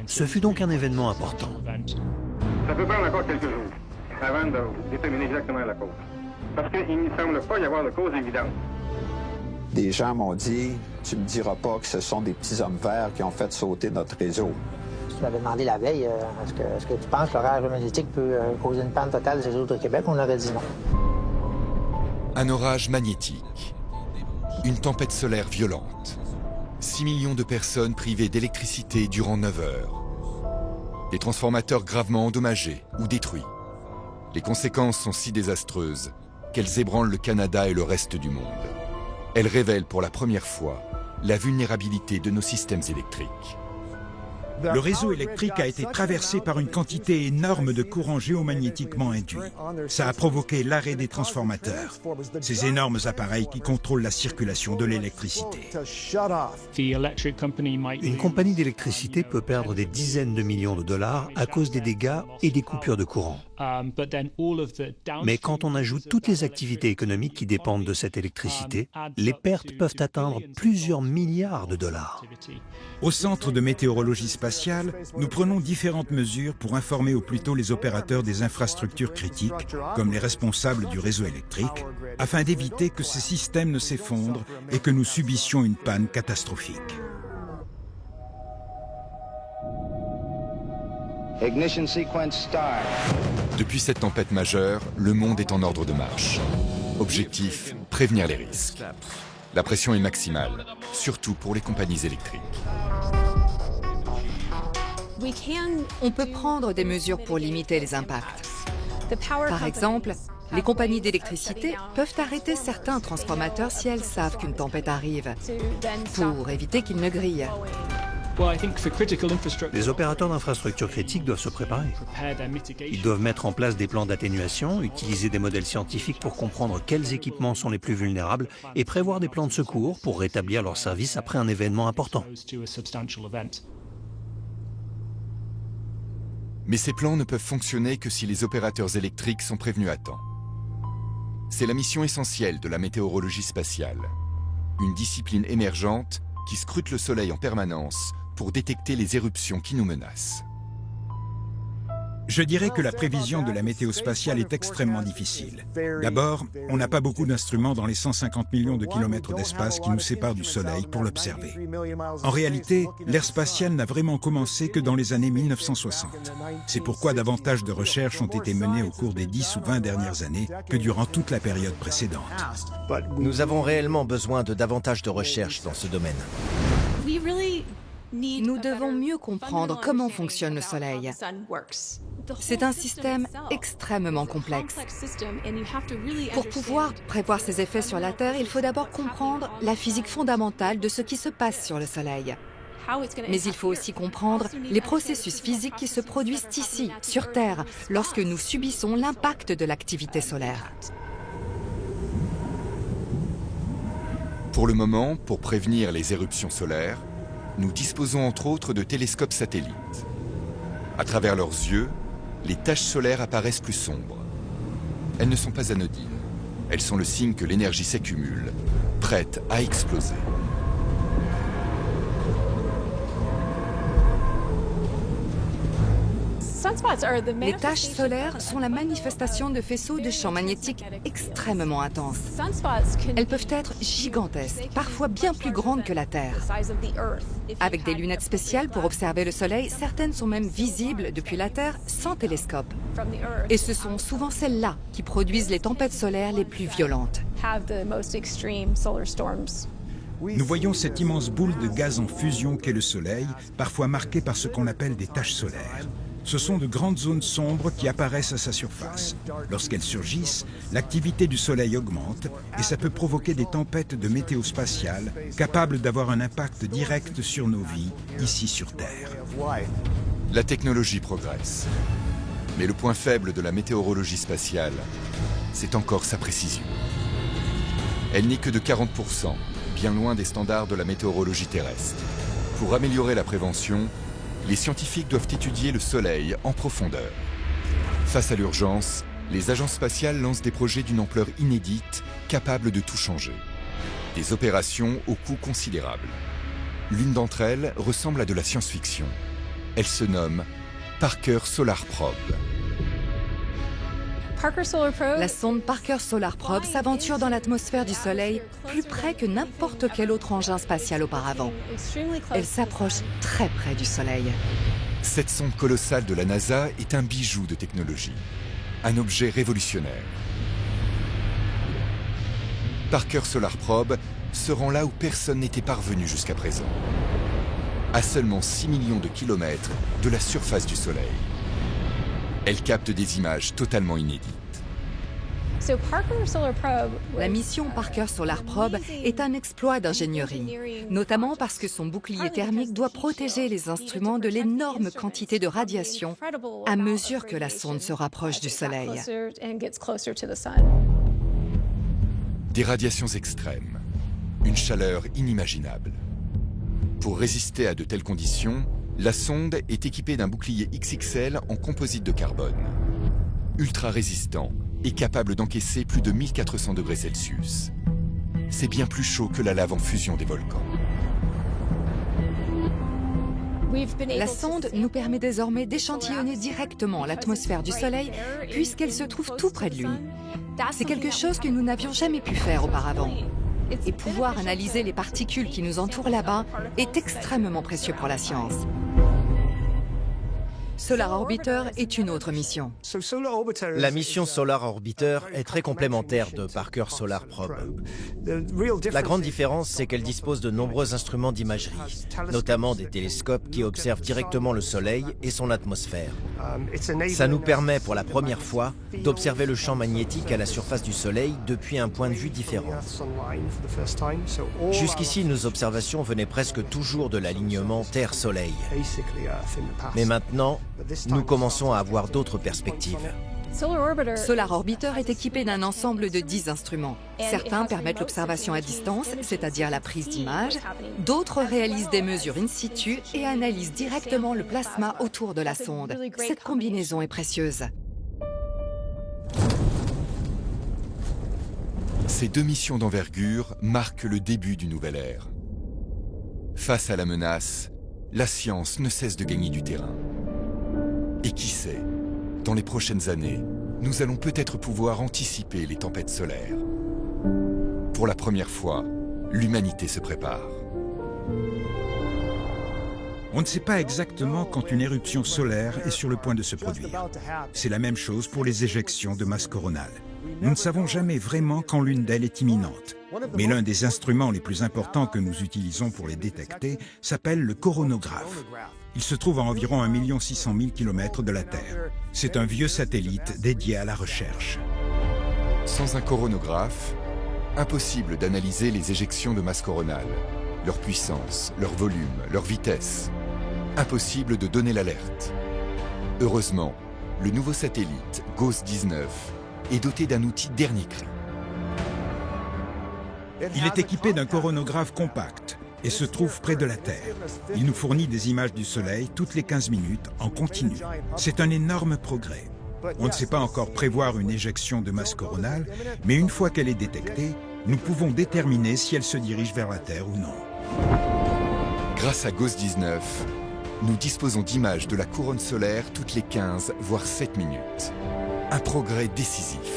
Speaker 5: Ce fut donc un événement important.
Speaker 9: Ça peut prendre encore quelques jours avant de déterminer exactement la cause. Parce qu'il ne semble pas y avoir de cause évidente.
Speaker 10: Des gens m'ont dit, tu me diras pas que ce sont des petits hommes verts qui ont fait sauter notre réseau.
Speaker 11: Tu m'avais demandé la veille, est-ce que tu penses que l'orage magnétique peut causer une panne totale des réseaux de Québec? On aurait dit non.
Speaker 1: Un orage magnétique. Une tempête solaire violente. 6 millions de personnes privées d'électricité durant 9 heures. Des transformateurs gravement endommagés ou détruits. Les conséquences sont si désastreuses qu'elles ébranlent le Canada et le reste du monde. Elles révèlent pour la première fois la vulnérabilité de nos systèmes électriques.
Speaker 3: Le réseau électrique a été traversé par une quantité énorme de courants géomagnétiquement induits. Ça a provoqué l'arrêt des transformateurs, ces énormes appareils qui contrôlent la circulation de l'électricité.
Speaker 5: Une compagnie d'électricité peut perdre des dizaines de millions de dollars à cause des dégâts et des coupures de courant. Mais quand on ajoute toutes les activités économiques qui dépendent de cette électricité, les pertes peuvent atteindre plusieurs milliards de dollars.
Speaker 3: Au Centre de météorologie spatiale, nous prenons différentes mesures pour informer au plus tôt les opérateurs des infrastructures critiques, comme les responsables du réseau électrique, afin d'éviter que ces systèmes ne s'effondrent et que nous subissions une panne catastrophique.
Speaker 12: Ignition sequence start.
Speaker 1: Depuis cette tempête majeure, le monde est en ordre de marche. Objectif, prévenir les risques. La pression est maximale, surtout pour les compagnies électriques.
Speaker 2: On peut prendre des mesures pour limiter les impacts. Par exemple, les compagnies d'électricité peuvent arrêter certains transformateurs si elles savent qu'une tempête arrive, pour éviter qu'ils ne grillent.
Speaker 5: Les opérateurs d'infrastructures critiques doivent se préparer. Ils doivent mettre en place des plans d'atténuation, utiliser des modèles scientifiques pour comprendre quels équipements sont les plus vulnérables et prévoir des plans de secours pour rétablir leur service après un événement important.
Speaker 1: Mais ces plans ne peuvent fonctionner que si les opérateurs électriques sont prévenus à temps. C'est la mission essentielle de la météorologie spatiale. Une discipline émergente qui scrute le Soleil en permanence pour détecter les éruptions qui nous menacent.
Speaker 3: Je dirais que la prévision de la météo spatiale est extrêmement difficile. D'abord, on n'a pas beaucoup d'instruments dans les 150 millions de kilomètres d'espace qui nous séparent du Soleil pour l'observer. En réalité, l'ère spatiale n'a vraiment commencé que dans les années 1960. C'est pourquoi davantage de recherches ont été menées au cours des 10 ou 20 dernières années que durant toute la période précédente.
Speaker 4: Nous avons réellement besoin de davantage de recherches dans ce domaine.
Speaker 2: Nous devons mieux comprendre comment fonctionne le Soleil. C'est un système extrêmement complexe. Pour pouvoir prévoir ses effets sur la Terre, il faut d'abord comprendre la physique fondamentale de ce qui se passe sur le Soleil. Mais il faut aussi comprendre les processus physiques qui se produisent ici, sur Terre, lorsque nous subissons l'impact de l'activité solaire.
Speaker 1: Pour le moment, pour prévenir les éruptions solaires, nous disposons entre autres de télescopes satellites. À travers leurs yeux, les taches solaires apparaissent plus sombres. Elles ne sont pas anodines. Elles sont le signe que l'énergie s'accumule, prête à exploser.
Speaker 2: Les taches solaires sont la manifestation de faisceaux de champs magnétiques extrêmement intenses. Elles peuvent être gigantesques, parfois bien plus grandes que la Terre. Avec des lunettes spéciales pour observer le Soleil, certaines sont même visibles depuis la Terre sans télescope. Et ce sont souvent celles-là qui produisent les tempêtes solaires les plus violentes.
Speaker 3: Nous voyons cette immense boule de gaz en fusion qu'est le Soleil, parfois marquée par ce qu'on appelle des taches solaires. Ce sont de grandes zones sombres qui apparaissent à sa surface. Lorsqu'elles surgissent, l'activité du Soleil augmente et ça peut provoquer des tempêtes de météo spatiale capables d'avoir un impact direct sur nos vies, ici sur Terre.
Speaker 1: La technologie progresse. Mais le point faible de la météorologie spatiale, c'est encore sa précision. Elle n'est que de 40%, bien loin des standards de la météorologie terrestre. Pour améliorer la prévention, les scientifiques doivent étudier le Soleil en profondeur. Face à l'urgence, les agences spatiales lancent des projets d'une ampleur inédite, capables de tout changer. Des opérations au coût considérable. L'une d'entre elles ressemble à de la science-fiction. Elle se nomme Parker Solar Probe.
Speaker 2: La sonde Parker Solar Probe s'aventure dans l'atmosphère du Soleil plus près que n'importe quel autre engin spatial auparavant. Elle s'approche très près du Soleil.
Speaker 1: Cette sonde colossale de la NASA est un bijou de technologie, un objet révolutionnaire. Parker Solar Probe se rend là où personne n'était parvenu jusqu'à présent. À seulement 6 millions de kilomètres de la surface du Soleil. Elle capte des images totalement inédites.
Speaker 2: La mission Parker Solar Probe est un exploit d'ingénierie, notamment parce que son bouclier thermique doit protéger les instruments de l'énorme quantité de radiation à mesure que la sonde se rapproche du Soleil.
Speaker 1: Des radiations extrêmes, une chaleur inimaginable. Pour résister à de telles conditions, la sonde est équipée d'un bouclier XXL en composite de carbone. Ultra résistant et capable d'encaisser plus de 1400 degrés Celsius. C'est bien plus chaud que la lave en fusion des volcans.
Speaker 2: La sonde nous permet désormais d'échantillonner directement l'atmosphère du Soleil puisqu'elle se trouve tout près de lui. C'est quelque chose que nous n'avions jamais pu faire auparavant. Et pouvoir analyser les particules qui nous entourent là-bas est extrêmement précieux pour la science. Solar Orbiter est une autre mission.
Speaker 4: La mission Solar Orbiter est très complémentaire de Parker Solar Probe. La grande différence, c'est qu'elle dispose de nombreux instruments d'imagerie, notamment des télescopes qui observent directement le Soleil et son atmosphère. Ça nous permet pour la première fois d'observer le champ magnétique à la surface du Soleil depuis un point de vue différent. Jusqu'ici, nos observations venaient presque toujours de l'alignement Terre-Soleil. Mais maintenant, nous commençons à avoir d'autres perspectives.
Speaker 2: Solar Orbiter est équipé d'un ensemble de 10 instruments. Certains permettent l'observation à distance, c'est-à-dire la prise d'images. D'autres réalisent des mesures in situ et analysent directement le plasma autour de la sonde. Cette combinaison est précieuse.
Speaker 1: Ces deux missions d'envergure marquent le début d'une nouvelle ère. Face à la menace, la science ne cesse de gagner du terrain. Et qui sait, dans les prochaines années, nous allons peut-être pouvoir anticiper les tempêtes solaires. Pour la première fois, l'humanité se prépare.
Speaker 3: On ne sait pas exactement quand une éruption solaire est sur le point de se produire. C'est la même chose pour les éjections de masse coronale. Nous ne savons jamais vraiment quand l'une d'elles est imminente. Mais l'un des instruments les plus importants que nous utilisons pour les détecter s'appelle le coronographe. Il se trouve à environ 1 600 000 km de la Terre. C'est un vieux satellite dédié à la recherche.
Speaker 1: Sans un coronographe, impossible d'analyser les éjections de masse coronale, leur puissance, leur volume, leur vitesse. Impossible de donner l'alerte. Heureusement, le nouveau satellite GOES 19 est doté d'un outil dernier cri.
Speaker 3: Il est équipé d'un coronographe compact et se trouve près de la Terre. Il nous fournit des images du Soleil toutes les 15 minutes en continu. C'est un énorme progrès. On ne sait pas encore prévoir une éjection de masse coronale, mais une fois qu'elle est détectée, nous pouvons déterminer si elle se dirige vers la Terre ou non.
Speaker 1: Grâce à GOES 19, nous disposons d'images de la couronne solaire toutes les 15 voire 7 minutes. Un progrès décisif.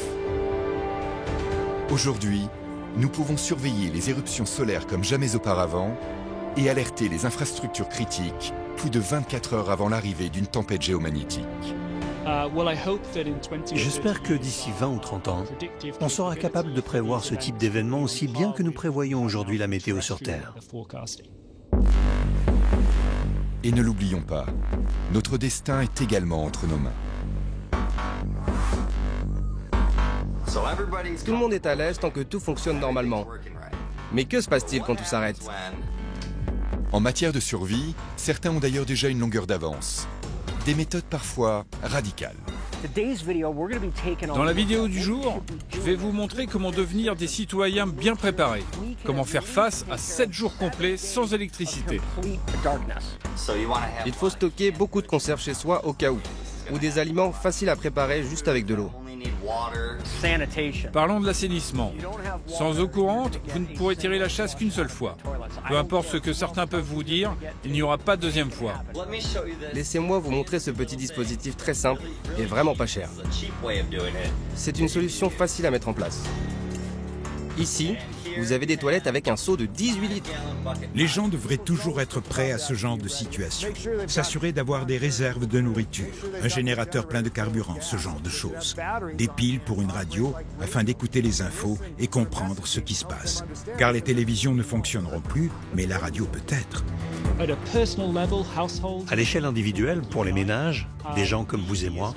Speaker 1: Aujourd'hui, nous pouvons surveiller les éruptions solaires comme jamais auparavant et alerter les infrastructures critiques plus de 24 heures avant l'arrivée d'une tempête géomagnétique.
Speaker 5: J'espère que d'ici 20 ou 30 ans, on sera capable de prévoir ce type d'événement aussi bien que nous prévoyons aujourd'hui la météo sur Terre.
Speaker 1: Et ne l'oublions pas, notre destin est également entre nos mains.
Speaker 13: Tout le monde est à l'aise tant que tout fonctionne normalement. Mais que se passe-t-il quand tout s'arrête?
Speaker 1: En matière de survie, certains ont d'ailleurs déjà une longueur d'avance. Des méthodes parfois radicales.
Speaker 14: Dans la vidéo du jour, je vais vous montrer comment devenir des citoyens bien préparés. Comment faire face à 7 jours complets sans électricité.
Speaker 13: Il faut stocker beaucoup de conserves chez soi au cas où. Ou des aliments faciles à préparer juste avec de l'eau.
Speaker 14: Parlons de l'assainissement. Sans eau courante, vous ne pourrez tirer la chasse qu'une seule fois. Peu importe ce que certains peuvent vous dire, il n'y aura pas de deuxième fois.
Speaker 13: Laissez-moi vous montrer ce petit dispositif très simple et vraiment pas cher. C'est une solution facile à mettre en place. Ici, Vous avez des toilettes avec un seau de 18 litres.
Speaker 3: Les gens devraient toujours être prêts à ce genre de situation. S'assurer d'avoir des réserves de nourriture, un générateur plein de carburant, ce genre de choses. Des piles pour une radio afin d'écouter les infos et comprendre ce qui se passe. Car les télévisions ne fonctionneront plus, mais la radio peut-être.
Speaker 5: À l'échelle individuelle, pour les ménages, des gens comme vous et moi,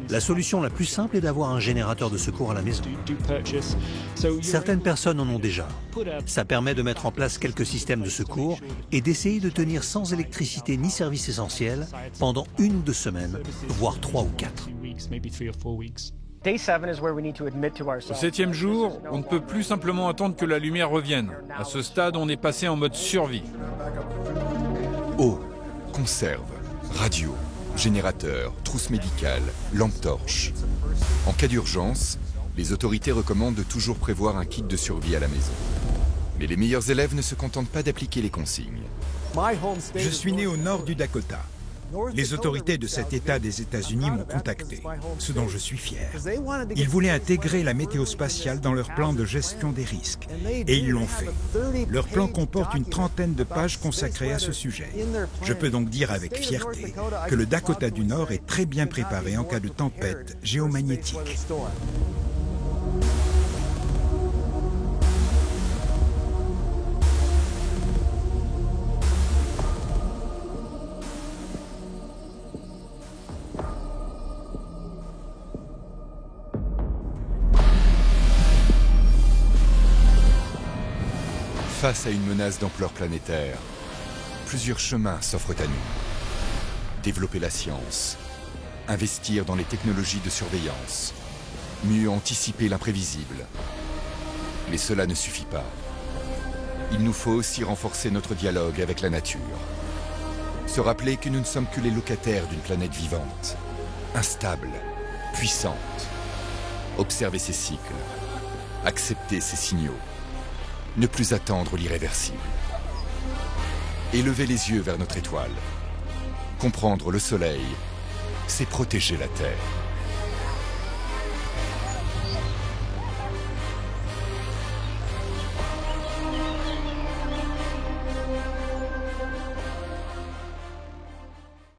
Speaker 5: la solution la plus simple est d'avoir un générateur de secours à la maison. Certaines personnes en ont déjà. Ça permet de mettre en place quelques systèmes de secours et d'essayer de tenir sans électricité ni service essentiel pendant 1 ou 2 semaines, voire 3 ou 4.
Speaker 14: Au 7e jour, on ne peut plus simplement attendre que la lumière revienne. À ce stade, on est passé en mode survie.
Speaker 1: Eau, conserve, radio, générateur, trousse médicale, lampe torche. En cas d'urgence, les autorités recommandent de toujours prévoir un kit de survie à la maison. Mais les meilleurs élèves ne se contentent pas d'appliquer les consignes.
Speaker 3: Je suis né au nord du Dakota. Les autorités de cet État des États-Unis m'ont contacté, ce dont je suis fier. Ils voulaient intégrer la météo spatiale dans leur plan de gestion des risques, et ils l'ont fait. Leur plan comporte une 30aine de pages consacrées à ce sujet. Je peux donc dire avec fierté que le Dakota du Nord est très bien préparé en cas de tempête géomagnétique.
Speaker 1: Face à une menace d'ampleur planétaire, plusieurs chemins s'offrent à nous. Développer la science, investir dans les technologies de surveillance, mieux anticiper l'imprévisible. Mais cela ne suffit pas. Il nous faut aussi renforcer notre dialogue avec la nature. Se rappeler que nous ne sommes que les locataires d'une planète vivante, instable, puissante. Observer ses cycles, accepter ses signaux. Ne plus attendre l'irréversible. Élever les yeux vers notre étoile. Comprendre le Soleil, c'est protéger la Terre.